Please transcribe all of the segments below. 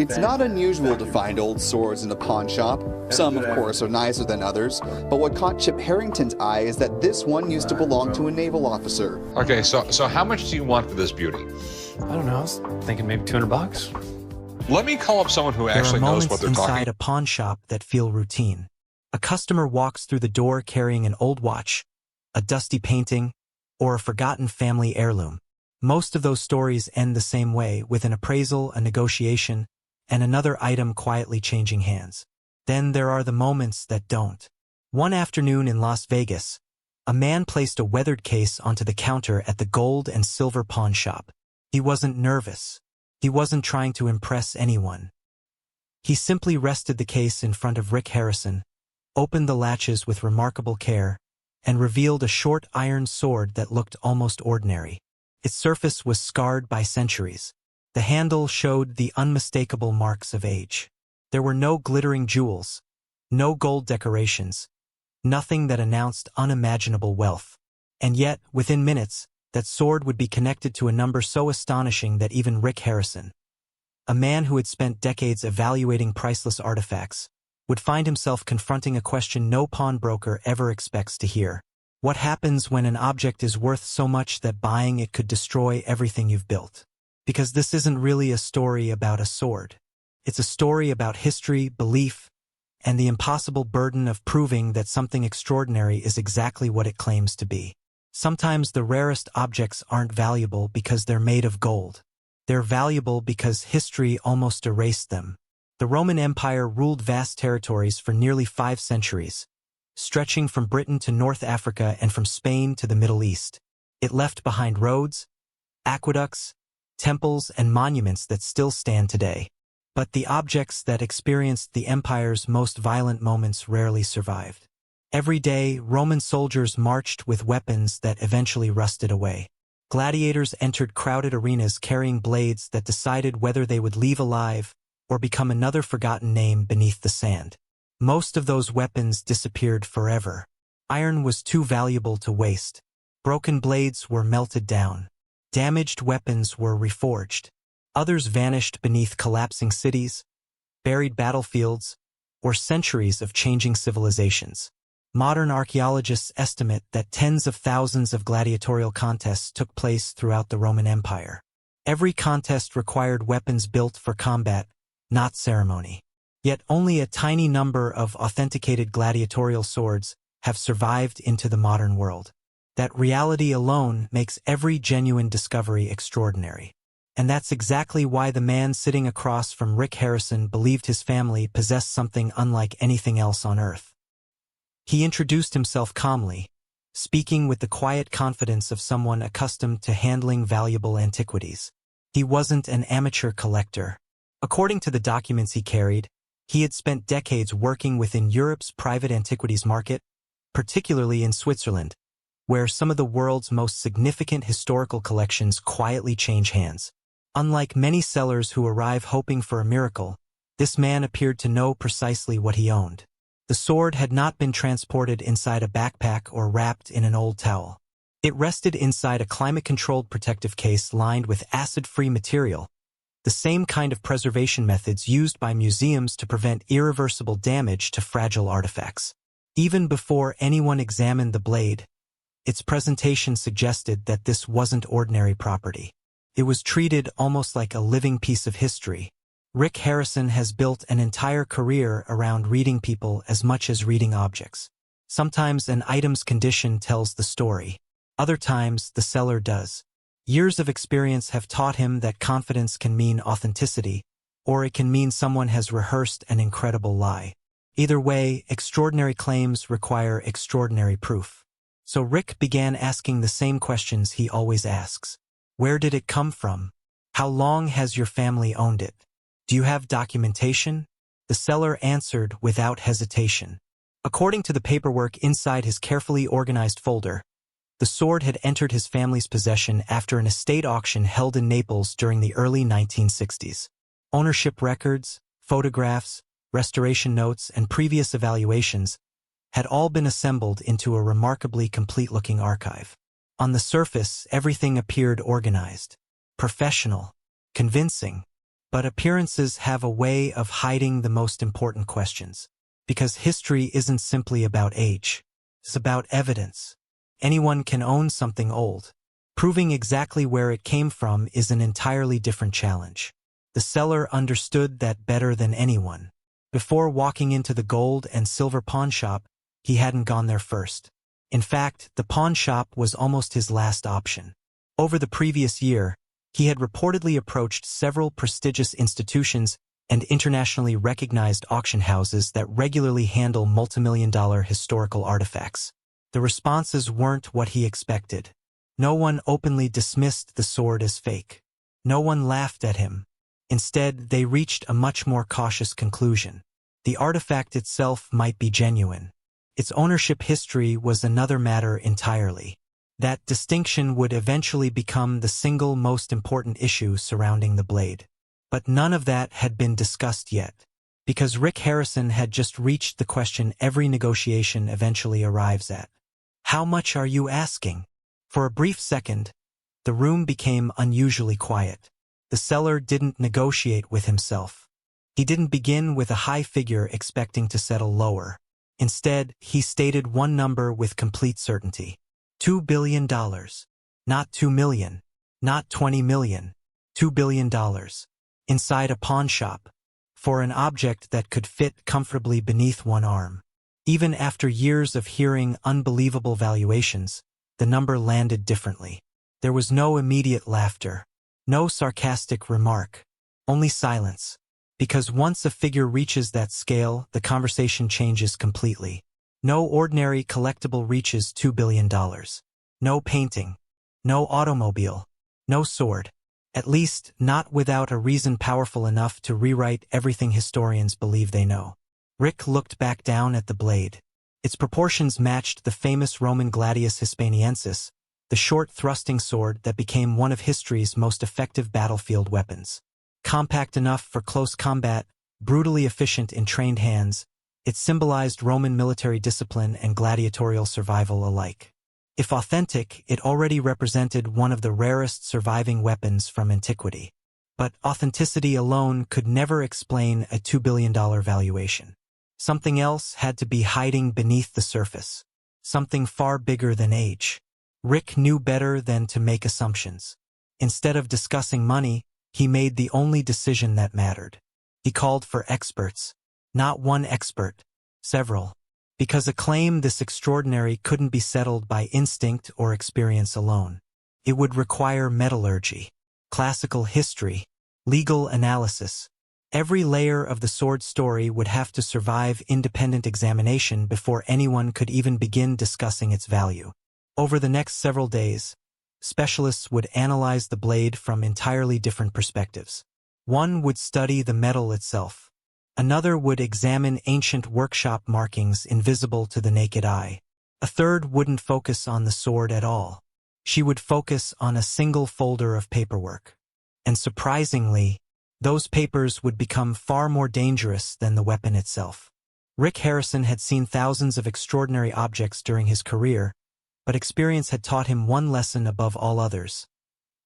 It's not unusual to find old swords in a pawn shop. Some, of course, are nicer than others, but what caught Chip Harrington's eye is that this one used to belong to a naval officer. Okay, so how much do you want for this beauty? I don't know, I was thinking maybe $200. Let me call up someone who actually knows what they're talking about. There are moments inside a pawn shop that feel routine. A customer walks through the door carrying an old watch, a dusty painting, or a forgotten family heirloom. Most of those stories end the same way, with an appraisal, a negotiation, and another item quietly changing hands. Then there are the moments that don't. One afternoon in Las Vegas, a man placed a weathered case onto the counter at the gold and silver pawn shop. He wasn't nervous. He wasn't trying to impress anyone. He simply rested the case in front of Rick Harrison, opened the latches with remarkable care, and revealed a short iron sword that looked almost ordinary. Its surface was scarred by centuries. The handle showed the unmistakable marks of age. There were no glittering jewels, no gold decorations, nothing that announced unimaginable wealth. And yet, within minutes, that sword would be connected to a number so astonishing that even Rick Harrison, a man who had spent decades evaluating priceless artifacts, would find himself confronting a question no pawnbroker ever expects to hear. What happens when an object is worth so much that buying it could destroy everything you've built? Because this isn't really a story about a sword. It's a story about history, belief, and the impossible burden of proving that something extraordinary is exactly what it claims to be. Sometimes the rarest objects aren't valuable because they're made of gold. They're valuable because history almost erased them. The Roman Empire ruled vast territories for nearly 5 centuries, stretching from Britain to North Africa and from Spain to the Middle East. It left behind roads, aqueducts, temples, and monuments that still stand today. But the objects that experienced the empire's most violent moments rarely survived. Every day, Roman soldiers marched with weapons that eventually rusted away. Gladiators entered crowded arenas carrying blades that decided whether they would leave alive or become another forgotten name beneath the sand. Most of those weapons disappeared forever. Iron was too valuable to waste. Broken blades were melted down. Damaged weapons were reforged. Others vanished beneath collapsing cities, buried battlefields, or centuries of changing civilizations. Modern archaeologists estimate that tens of thousands of gladiatorial contests took place throughout the Roman Empire. Every contest required weapons built for combat, not ceremony. Yet only a tiny number of authenticated gladiatorial swords have survived into the modern world. That reality alone makes every genuine discovery extraordinary. And that's exactly why the man sitting across from Rick Harrison believed his family possessed something unlike anything else on Earth. He introduced himself calmly, speaking with the quiet confidence of someone accustomed to handling valuable antiquities. He wasn't an amateur collector. According to the documents he carried, he had spent decades working within Europe's private antiquities market, particularly in Switzerland, where some of the world's most significant historical collections quietly change hands. Unlike many sellers who arrive hoping for a miracle, this man appeared to know precisely what he owned. The sword had not been transported inside a backpack or wrapped in an old towel. It rested inside a climate-controlled protective case lined with acid-free material, the same kind of preservation methods used by museums to prevent irreversible damage to fragile artifacts. Even before anyone examined the blade, its presentation suggested that this wasn't ordinary property. It was treated almost like a living piece of history. Rick Harrison has built an entire career around reading people as much as reading objects. Sometimes an item's condition tells the story. Other times, the seller does. Years of experience have taught him that confidence can mean authenticity, or it can mean someone has rehearsed an incredible lie. Either way, extraordinary claims require extraordinary proof. So Rick began asking the same questions he always asks. Where did it come from? How long has your family owned it? Do you have documentation? The seller answered without hesitation. According to the paperwork inside his carefully organized folder, the sword had entered his family's possession after an estate auction held in Naples during the early 1960s. Ownership records, photographs, restoration notes, and previous evaluations had all been assembled into a remarkably complete-looking archive. On the surface, everything appeared organized, professional, convincing. But appearances have a way of hiding the most important questions. Because history isn't simply about age. It's about evidence. Anyone can own something old. Proving exactly where it came from is an entirely different challenge. The seller understood that better than anyone. Before walking into the gold and silver pawn shop, he hadn't gone there first. In fact, the pawn shop was almost his last option. Over the previous year, he had reportedly approached several prestigious institutions and internationally recognized auction houses that regularly handle multimillion-dollar historical artifacts. The responses weren't what he expected. No one openly dismissed the sword as fake. No one laughed at him. Instead, they reached a much more cautious conclusion. The artifact itself might be genuine. Its ownership history was another matter entirely. That distinction would eventually become the single most important issue surrounding the blade. But none of that had been discussed yet, because Rick Harrison had just reached the question every negotiation eventually arrives at. How much are you asking? For a brief second, the room became unusually quiet. The seller didn't negotiate with himself. He didn't begin with a high figure expecting to settle lower. Instead, he stated one number with complete certainty. $2 billion. Not 2 million. Not 20 million. $2 billion. Inside a pawn shop. For an object that could fit comfortably beneath one arm. Even after years of hearing unbelievable valuations, the number landed differently. There was no immediate laughter. No sarcastic remark. Only silence. Because once a figure reaches that scale, the conversation changes completely. No ordinary collectible reaches $2 billion. No painting. No automobile. No sword. At least, not without a reason powerful enough to rewrite everything historians believe they know. Rick looked back down at the blade. Its proportions matched the famous Roman gladius hispaniensis, the short thrusting sword that became one of history's most effective battlefield weapons. Compact enough for close combat, brutally efficient in trained hands, it symbolized Roman military discipline and gladiatorial survival alike. If authentic, it already represented one of the rarest surviving weapons from antiquity. But authenticity alone could never explain a $2 billion valuation. Something else had to be hiding beneath the surface. Something far bigger than age. Rick knew better than to make assumptions. Instead of discussing money, he made the only decision that mattered. He called for experts. Not one expert. Several. Because a claim this extraordinary couldn't be settled by instinct or experience alone. It would require metallurgy, classical history, legal analysis. Every layer of the sword story would have to survive independent examination before anyone could even begin discussing its value. Over the next several days, specialists would analyze the blade from entirely different perspectives. One would study the metal itself. Another would examine ancient workshop markings invisible to the naked eye. A third wouldn't focus on the sword at all. She would focus on a single folder of paperwork. And surprisingly, those papers would become far more dangerous than the weapon itself. Rick Harrison had seen thousands of extraordinary objects during his career, but experience had taught him one lesson above all others.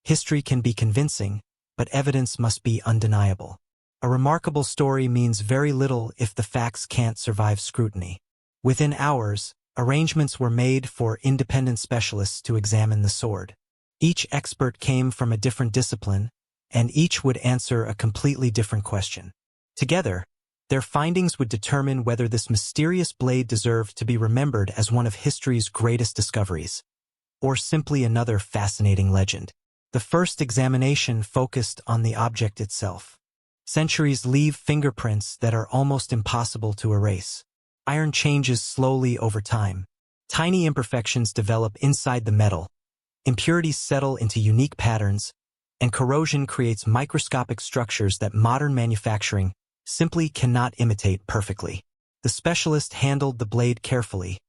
History can be convincing, but evidence must be undeniable. A remarkable story means very little if the facts can't survive scrutiny. Within hours, arrangements were made for independent specialists to examine the sword. Each expert came from a different discipline, and each would answer a completely different question. Together, their findings would determine whether this mysterious blade deserved to be remembered as one of history's greatest discoveries, or simply another fascinating legend. The first examination focused on the object itself. Centuries leave fingerprints that are almost impossible to erase. Iron changes slowly over time. Tiny imperfections develop inside the metal. Impurities settle into unique patterns, and corrosion creates microscopic structures that modern manufacturing simply cannot imitate perfectly. The specialist handled the blade carefully,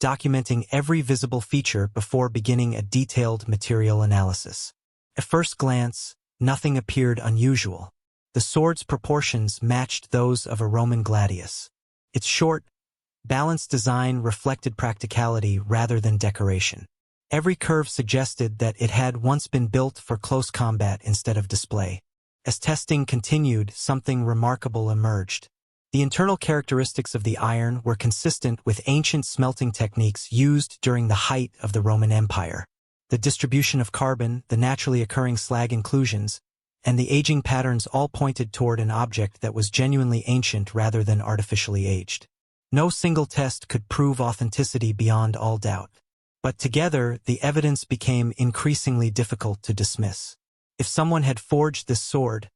documenting every visible feature before beginning a detailed material analysis. At first glance, nothing appeared unusual. The sword's proportions matched those of a Roman gladius. Its short, balanced design reflected practicality rather than decoration. Every curve suggested that it had once been built for close combat instead of display. As testing continued, something remarkable emerged. The internal characteristics of the iron were consistent with ancient smelting techniques used during the height of the Roman Empire. The distribution of carbon, the naturally occurring slag inclusions, and the aging patterns all pointed toward an object that was genuinely ancient rather than artificially aged. No single test could prove authenticity beyond all doubt. But together, the evidence became increasingly difficult to dismiss. If someone had forged this sword,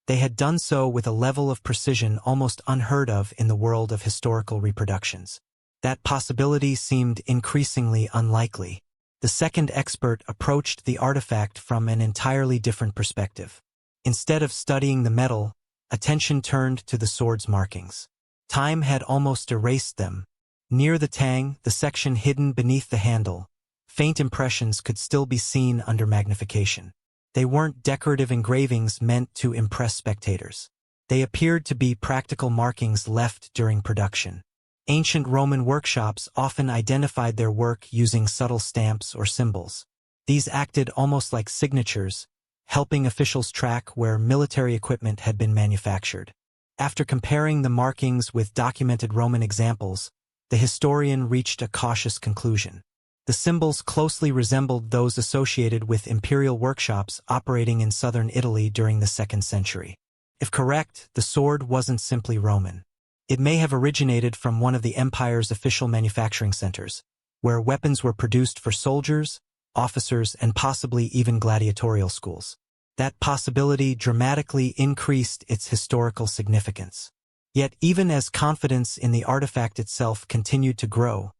they had done so with a level of precision almost unheard of in the world of historical reproductions. That possibility seemed increasingly unlikely. The second expert approached the artifact from an entirely different perspective. Instead of studying the metal, attention turned to the sword's markings. Time had almost erased them. Near the tang, the section hidden beneath the handle, faint impressions could still be seen under magnification. They weren't decorative engravings meant to impress spectators. They appeared to be practical markings left during production. Ancient Roman workshops often identified their work using subtle stamps or symbols. These acted almost like signatures, helping officials track where military equipment had been manufactured. After comparing the markings with documented Roman examples, the historian reached a cautious conclusion. The symbols closely resembled those associated with imperial workshops operating in southern Italy during the 2nd century. If correct, the sword wasn't simply Roman. It may have originated from one of the empire's official manufacturing centers, where weapons were produced for soldiers, officers, and possibly even gladiatorial schools. That possibility dramatically increased its historical significance. Yet even as confidence in the artifact itself continued to grow,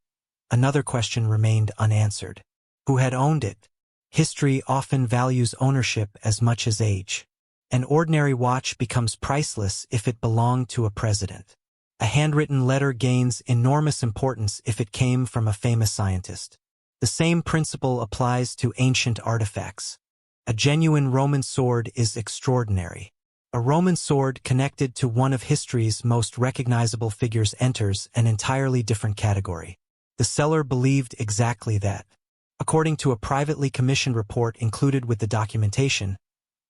another question remained unanswered. Who had owned it? History often values ownership as much as age. An ordinary watch becomes priceless if it belonged to a president. A handwritten letter gains enormous importance if it came from a famous scientist. The same principle applies to ancient artifacts. A genuine Roman sword is extraordinary. A Roman sword connected to one of history's most recognizable figures enters an entirely different category. The seller believed exactly that. According to a privately commissioned report included with the documentation,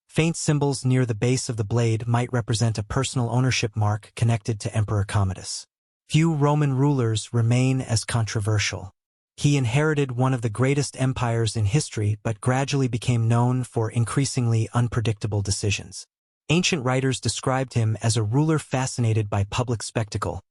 faint symbols near the base of the blade might represent a personal ownership mark connected to Emperor Commodus. Few Roman rulers remain as controversial. He inherited one of the greatest empires in history but gradually became known for increasingly unpredictable decisions. Ancient writers described him as a ruler fascinated by public spectacle,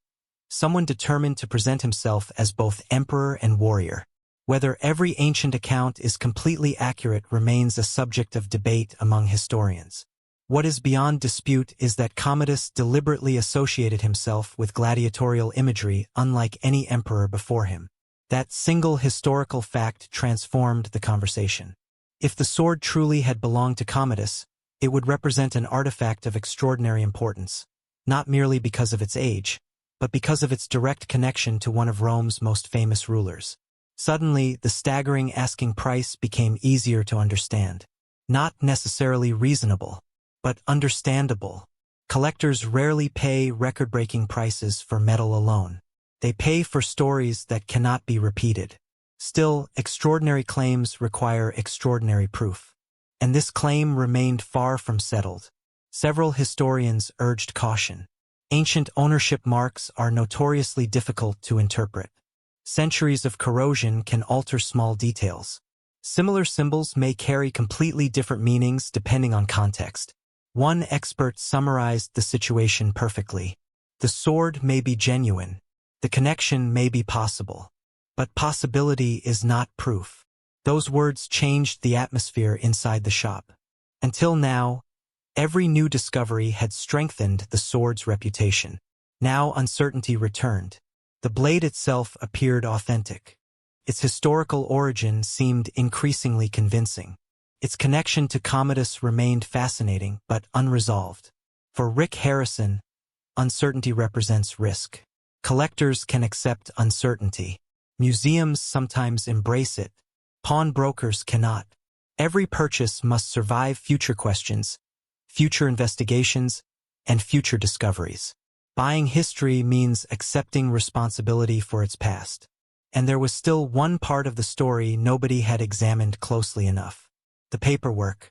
someone determined to present himself as both emperor and warrior. Whether every ancient account is completely accurate remains a subject of debate among historians. What is beyond dispute is that Commodus deliberately associated himself with gladiatorial imagery unlike any emperor before him. That single historical fact transformed the conversation. If the sword truly had belonged to Commodus, it would represent an artifact of extraordinary importance, not merely because of its age, but because of its direct connection to one of Rome's most famous rulers. Suddenly, the staggering asking price became easier to understand. Not necessarily reasonable, but understandable. Collectors rarely pay record-breaking prices for metal alone. They pay for stories that cannot be repeated. Still, extraordinary claims require extraordinary proof. And this claim remained far from settled. Several historians urged caution. Ancient ownership marks are notoriously difficult to interpret. Centuries of corrosion can alter small details. Similar symbols may carry completely different meanings depending on context. One expert summarized the situation perfectly. The sword may be genuine. The connection may be possible. But possibility is not proof. Those words changed the atmosphere inside the shop. Until now, every new discovery had strengthened the sword's reputation. Now uncertainty returned. The blade itself appeared authentic. Its historical origin seemed increasingly convincing. Its connection to Commodus remained fascinating but unresolved. For Rick Harrison, uncertainty represents risk. Collectors can accept uncertainty. Museums sometimes embrace it. Pawnbrokers cannot. Every purchase must survive future questions, future investigations, and future discoveries. Buying history means accepting responsibility for its past. And there was still one part of the story nobody had examined closely enough. The paperwork.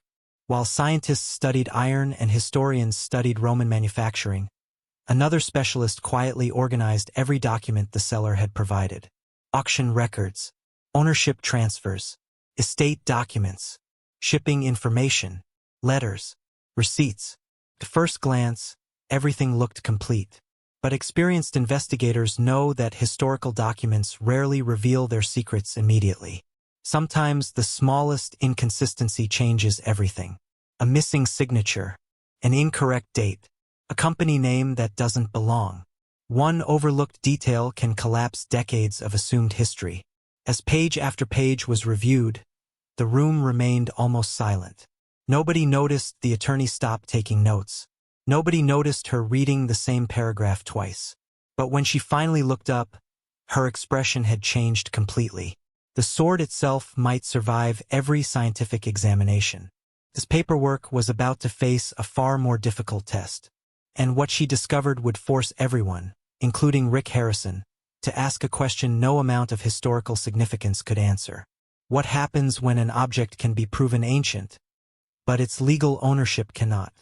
While scientists studied iron and historians studied Roman manufacturing, another specialist quietly organized every document the seller had provided. Auction records, ownership transfers, estate documents, shipping information, letters, receipts. At first glance, everything looked complete. But experienced investigators know that historical documents rarely reveal their secrets immediately. Sometimes the smallest inconsistency changes everything. A missing signature, an incorrect date, a company name that doesn't belong. One overlooked detail can collapse decades of assumed history. As page after page was reviewed, the room remained almost silent. Nobody noticed the attorney stop taking notes. Nobody noticed her reading the same paragraph twice. But when she finally looked up, her expression had changed completely. The sword itself might survive every scientific examination. This paperwork was about to face a far more difficult test. And what she discovered would force everyone, including Rick Harrison, to ask a question no amount of historical significance could answer. What happens when an object can be proven ancient, but its legal ownership cannot?